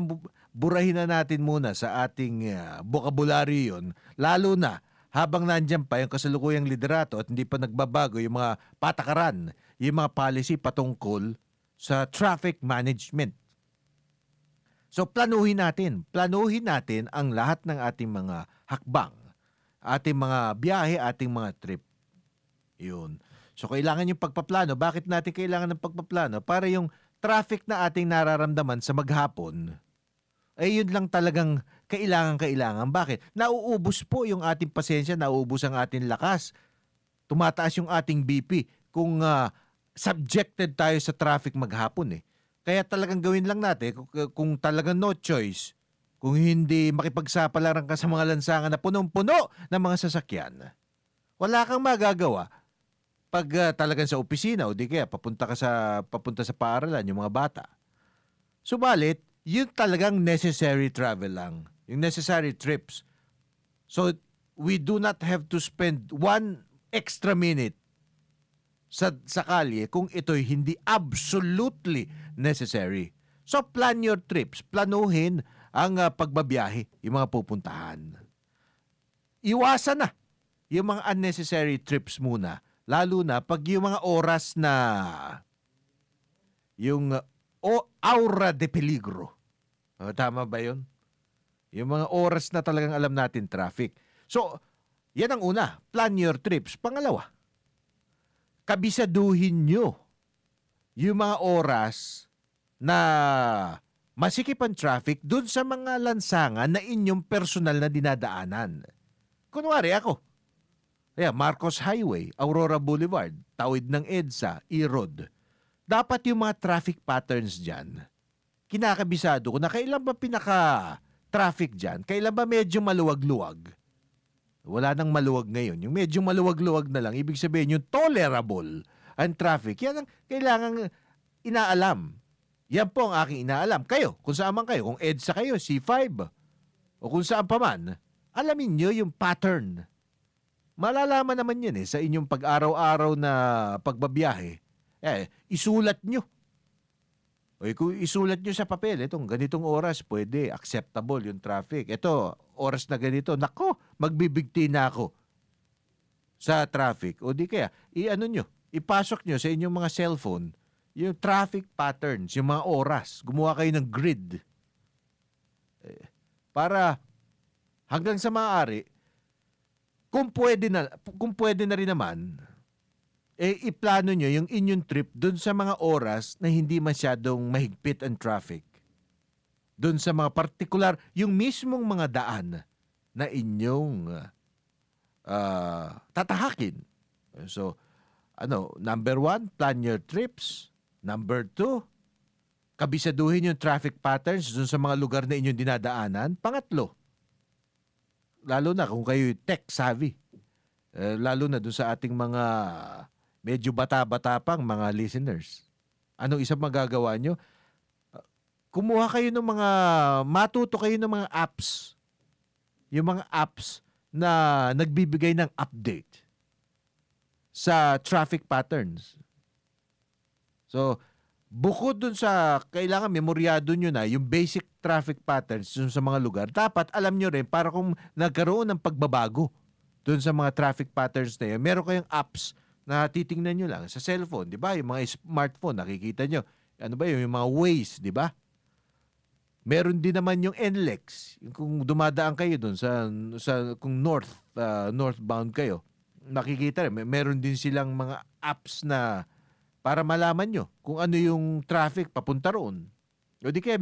na natin muna sa ating bokabularyo yun. Lalo na habang nandyan pa yung kasalukuyang liderato at hindi pa nagbabago yung mga patakaran, yung mga policy patungkol sa traffic management. So planuhin natin ang lahat ng ating mga hakbang, ating mga biyahe, ating mga trip. Yun. So kailangan yung pagpaplano. Bakit natin kailangan ng pagpaplano? Para yung traffic na ating nararamdaman sa maghapon, yun lang talagang kailangan. Bakit? Nauubos po yung ating pasensya, nauubos ang ating lakas. Tumataas yung ating BP kung subjected tayo sa traffic maghapon . Kaya talagang gawin lang natin kung talagang no choice, kung hindi makipagsapalaran ka sa mga lansangan na punong-puno ng mga sasakyan, wala kang magagawa pag talagang sa opisina o di kaya papunta sa paaralan yung mga bata. Subalit, yun talagang necessary travel lang. Yung necessary trips. So, we do not have to spend 1 extra minute sa kalye kung ito'y hindi absolutely necessary. So, plan your trips. Planuhin ang pagbabiyahe, yung mga pupuntahan. Iwasan na yung mga unnecessary trips muna. Lalo na pag yung mga oras na yung aura de peligro. Tama ba yun? Yung mga oras na talagang alam natin traffic. So, Yan ang una, plan your trips. Pangalawa, kabisaduhin nyo yung mga oras na masikip ang traffic dun sa mga lansangan na inyong personal na dinadaanan. Kunwari ako, Marcos Highway, Aurora Boulevard, tawid ng EDSA, E-Road. Dapat yung mga traffic patterns dyan, kinakabisado ko na kailan ba pinaka-traffic dyan, kailan ba medyo maluwag-luwag. Wala nang maluwag ngayon. Yung medyo maluwag-luwag na lang, ibig sabihin yung tolerable ang traffic. Yan ang kailangang inaalam. Yan po ang aking inaalam. Kayo, kung saan man kayo, kung EDSA kayo, C5, o kung saan pa man, alamin nyo yung pattern. Malalaman naman yan sa inyong pag-araw-araw na pagbabiyahe. Isulat nyo. O kung isulat nyo sa papel, itong ganitong oras, pwede, acceptable yung traffic. Ito, oras na ganito, nako, magbibigti na ako sa traffic. O di kaya, ipasok nyo sa inyong mga cellphone yung traffic patterns, yung mga oras. Gumawa kayo ng grid. Para hanggang sa maaari, kung pwede na rin naman, iplano nyo yung inyong trip dun sa mga oras na hindi masyadong mahigpit ang traffic. Dun sa mga particular, yung mismong mga daan na inyong tatahakin. So, number 1, plan your trips. Number 2, kabisaduhin yung traffic patterns dun sa mga lugar na inyong dinadaanan. Pangatlo, lalo na kung kayo tech savvy, lalo na dun sa ating mga medyo bata-bata pang mga listeners. Anong isang magagawa nyo? Kumuha kayo ng matuto kayo ng mga apps. Yung mga apps na nagbibigay ng update sa traffic patterns. So, bukod dun sa kailangan memoryado nyo na yung basic traffic patterns dun sa mga lugar, dapat alam nyo rin para kung nagkaroon ng pagbabago dun sa mga traffic patterns na yun, meron kayong apps na titingnan nyo lang sa cellphone, di ba? Yung mga smartphone, nakikita nyo. Ano ba yung mga Waze, di ba? Meron din naman yung NLEX. Kung dumadaan kayo dun sa kung northbound kayo, nakikita rin. Meron din silang mga apps na para malaman nyo kung ano yung traffic papunta roon. O di kaya,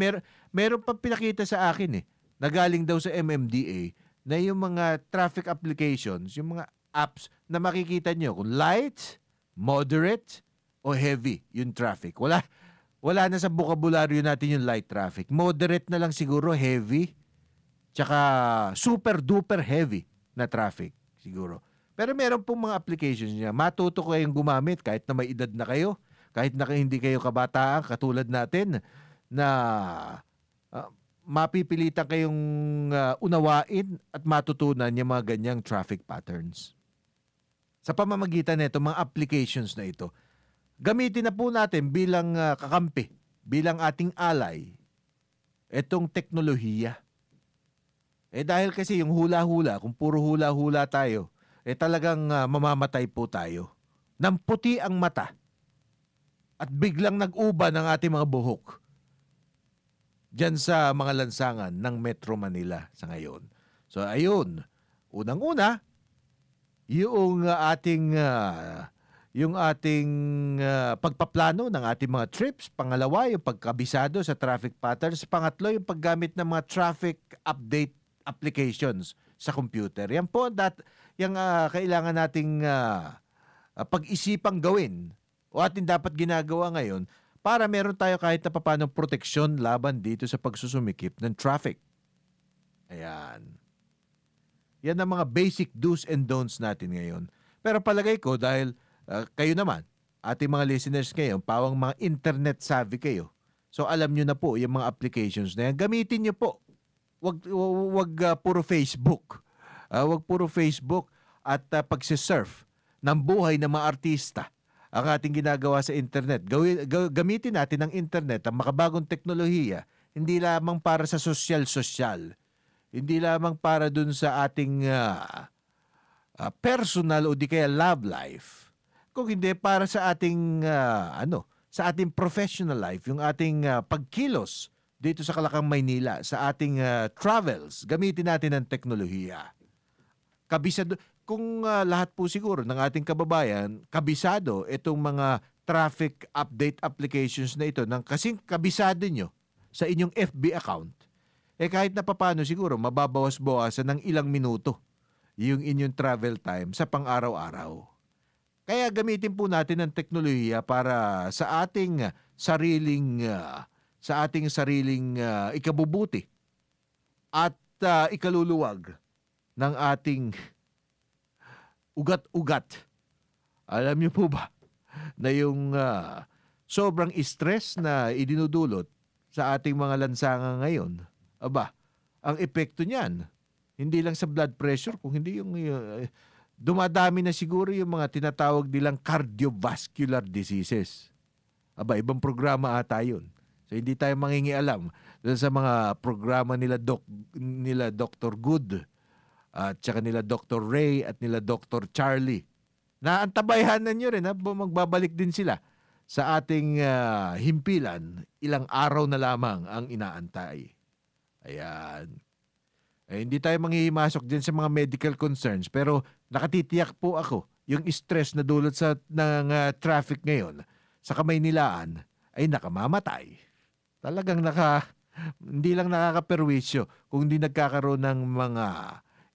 meron pa pinakita sa akin nagaling daw sa MMDA na yung mga traffic applications, yung mga apps na makikita nyo kung light, moderate, o heavy yung traffic. Wala na sa bokabularyo natin yung light traffic. Moderate na lang siguro, heavy, tsaka super-duper heavy na traffic siguro. Pero meron pong mga applications niya. Matuto kayong gumamit kahit na may edad na kayo, kahit na hindi kayo kabataan, katulad natin, na mapipilitan kayong unawain at matutunan yung mga ganyang traffic patterns. Sa pamamagitan nito, mga applications na ito, gamitin na po natin bilang kakampi, bilang ating ally, itong teknolohiya. Dahil kasi yung hula-hula, kung puro hula-hula tayo, talagang mamamatay po tayo. Namputi ang mata at biglang nag-uba ng ating mga buhok dyan sa mga lansangan ng Metro Manila sa ngayon. So ayun, unang-una, yung ating pagpaplano ng ating mga trips. Pangalawa, yung pagkabisado sa traffic patterns. Pangatlo, yung paggamit ng mga traffic update applications sa computer. Yan po yung kailangan nating pag-isipang gawin o ating dapat ginagawa ngayon para meron tayo kahit na paano proteksyon laban dito sa pagsusumikip ng traffic. Ayan. Yan ang mga basic do's and don'ts natin ngayon. Pero palagay ko dahil kayo naman, ating mga listeners ngayon, pawang mga internet savvy kayo. So alam nyo na po yung mga applications na yan. Gamitin nyo po. Wag puro Facebook. Wag puro Facebook at pagsisurf ng buhay ng mga artista ang ating ginagawa sa internet. Gamitin natin ang internet, ang makabagong teknolohiya, hindi lamang para sa sosyal-sosyal. Hindi lamang para dun sa ating personal o di kaya love life. Kung hindi para sa ating sa ating professional life, yung ating pagkilos dito sa Kalakang, Maynila, sa ating travels, gamitin natin ang teknolohiya. kung lahat po siguro ng ating kababayan, kabisado itong mga traffic update applications na ito, ng kasing kabisado nyo sa inyong FB account, kahit na papano siguro, mababawas-bawasan ng ilang minuto yung inyong travel time sa pang-araw-araw. Kaya gamitin po natin ang teknolohiya para sa ating sariling ikabubuti at ikaluluwag ng ating ugat-ugat. Alam niyo po ba na yung sobrang stress na idinudulot sa ating mga lansangan ngayon, ang epekto niyan, hindi lang sa blood pressure, kung hindi yung dumadami na siguro yung mga tinatawag nilang cardiovascular diseases. Ibang programa ata yun. So hindi tayo mangingialam doon sa mga programa nila Dr. Good at saka nila Dr. Ray at nila Dr. Charlie. Naantabayanan nyo rin, magbabalik din sila sa ating himpilan. Ilang araw na lamang ang inaantay. Ayan. Hindi tayo manghihimasok din sa mga medical concerns, pero nakatitiyak po ako yung stress na dulot ng traffic ngayon sa Kamaynilaan ay nakamamatay. Talagang hindi lang nakakaperwisyo kung hindi nagkakaroon ng mga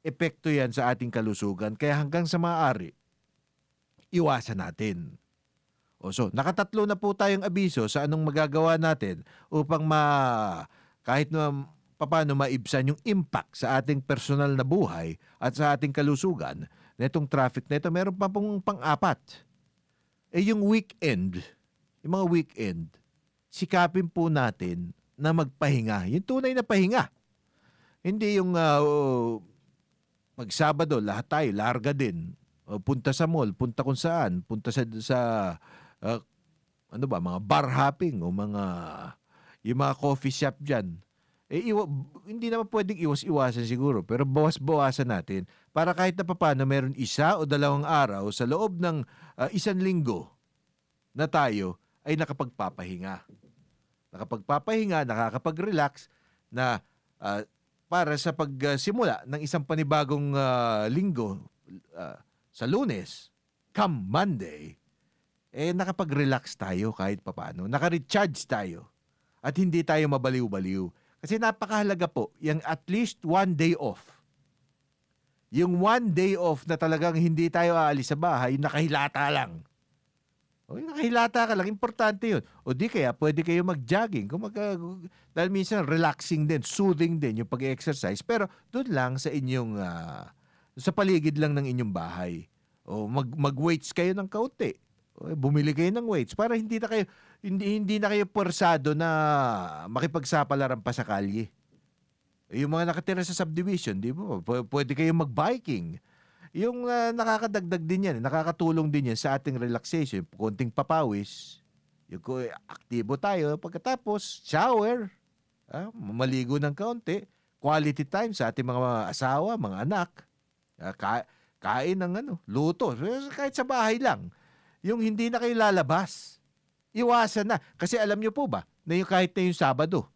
epekto yan sa ating kalusugan. Kaya hanggang sa maaari, iwasan natin. So, nakatatlo na po tayong abiso sa anong magagawa natin upang kahit na paano maibsan yung impact sa ating personal na buhay at sa ating kalusugan na itong traffic na ito. Meron pa pong pang-apat. Yung weekend, yung mga weekend, sikapin po natin na magpahinga. Yung tunay na pahinga. Hindi yung mag-Sabado, lahat tayo, larga din. Punta sa mall, punta kung saan, punta sa mga bar hopping o yung mga coffee shop dyan. Hindi naman pwedeng iwas-iwasan siguro, pero bawas-bawasan natin para kahit na papaano meron 1 o 2 araw sa loob ng 1 linggo na tayo ay nakapagpapahinga. Nakakapag-relax na para sa pagsimula ng isang panibagong linggo sa Lunes, come Monday, nakapag-relax tayo kahit papaano. Naka-recharge tayo at hindi tayo mabaliw-baliw. Kasi napakahalaga po, yung at least 1 day off. Yung 1 day off na talagang hindi tayo aalis sa bahay, nakahilata lang. Nakahilata ka lang, importante yun. O di kaya, pwede kayo mag-jogging. Dahil minsan relaxing din, soothing din yung pag-exercise. Pero doon lang sa inyong, sa paligid lang ng inyong bahay. O mag-weights kayo ng kaunti. Bumili kayo ng weights para hindi na kayo puwersado na makipagsapalaran pa sa kalye. Yung mga nakatira sa subdivision, di ba? Pwede kayong mag-biking. Yung nakakadagdag din yan, nakakatulong din yan sa ating relaxation, konting papawis. Yung aktibo tayo, pagkatapos shower, maligo ng kaunti, quality time sa ating mga asawa, mga anak, kain ng luto, kahit sa bahay lang. Yung hindi na kayo lalabas, iwasan na. Kasi alam nyo po ba, na yung kahit na yung Sabado,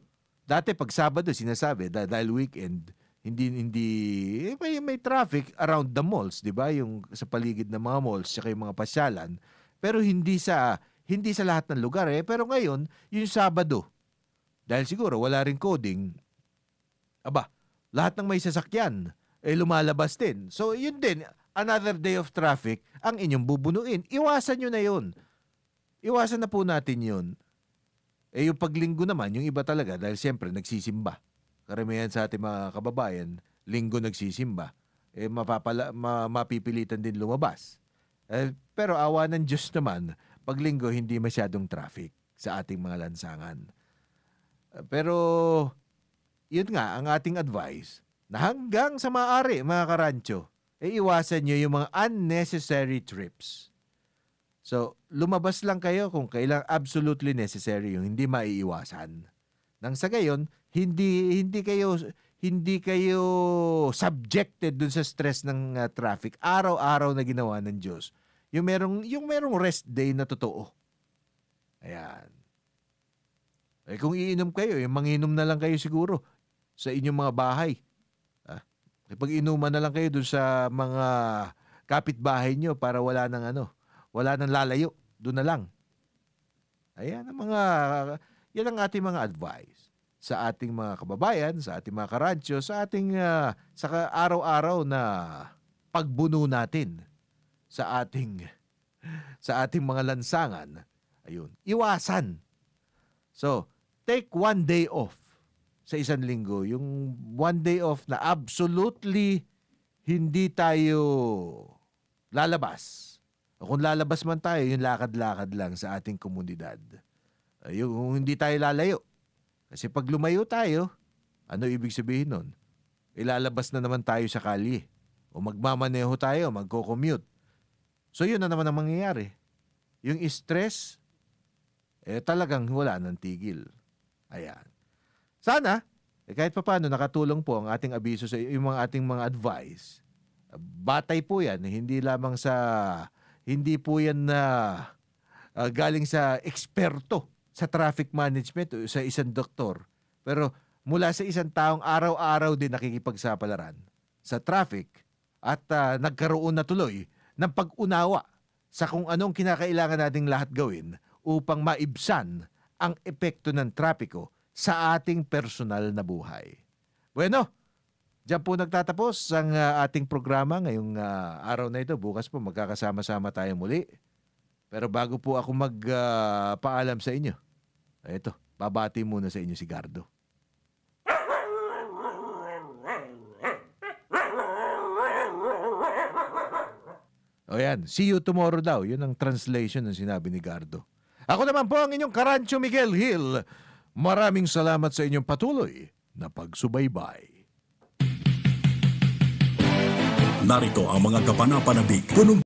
dati pag Sabado sinasabi, dahil weekend, may traffic around the malls, di ba? Yung sa paligid ng mga malls, saka yung mga pasyalan. Pero hindi sa lahat ng lugar Pero ngayon, yung Sabado, dahil siguro wala ring coding, lahat ng may sasakyan, lumalabas din. So yun din, another day of traffic ang inyong bubunuin. Iwasan nyo na yun. Iwasan na po natin yun. Yung paglinggo naman, yung iba talaga, dahil siyempre nagsisimba. Karamihan sa ating mga kababayan, linggo nagsisimba. Mapipilitan din lumabas. Pero awa ng Diyos naman, pag linggo hindi masyadong traffic sa ating mga lansangan. Pero, yun nga, ang ating advice, na hanggang sa maaari, mga karancho, iwasan nyo yung mga unnecessary trips. So, lumabas lang kayo kung kailang absolutely necessary, yung hindi maiiwasan. Nang sa gayon, hindi kayo subjected dun sa stress ng traffic. Araw-araw na ginawa ng Diyos. Yung merong rest day na totoo. Ayan. Kung iinom kayo, manginom na lang kayo siguro sa inyong mga bahay. Pag inuman na lang kayo dun sa mga kapitbahay nyo para wala nang lalayo. Doon na lang. Ayan yan ang ating mga advice sa ating mga kababayan, sa ating mga karancho, sa ating sa araw-araw na pagbuno natin sa ating mga lansangan. Ayun, iwasan. So, take 1 day off sa isang linggo. Yung 1 day off na absolutely hindi tayo lalabas. O kung lalabas man tayo, yung lakad-lakad lang sa ating komunidad. Yung hindi tayo lalayo. Kasi pag lumayo tayo, ano ibig sabihin nun? Ilalabas na naman tayo sa kalye. O magmamaneho tayo, magko-commute. So yun na naman ang mangyayari. Yung stress, talagang wala ng tigil. Ayan. Sana, kahit pa paano nakatulong po ang ating abiso sa yung mga ating mga advice. Batay po yan, hindi po yan na galing sa eksperto sa traffic management o sa isang doktor. Pero mula sa isang taong araw-araw din nakikipagsapalaran sa traffic at nagkaroon na tuloy ng pag-unawa sa kung anong kinakailangan nating lahat gawin upang maibsan ang epekto ng trapiko sa ating personal na buhay. Bueno, diyan po nagtatapos ang ating programa ngayong araw na ito. Bukas po magkakasama-sama tayo muli. Pero bago po ako magpaalam sa inyo, ito, babati muna sa inyo si Gardo. O yan, see you tomorrow daw. Yun ang translation ng sinabi ni Gardo. Ako naman po ang inyong Karancho Miguel Hill. Maraming salamat sa inyong patuloy na pagsubaybay. Narito ang mga kapanapanabik, punong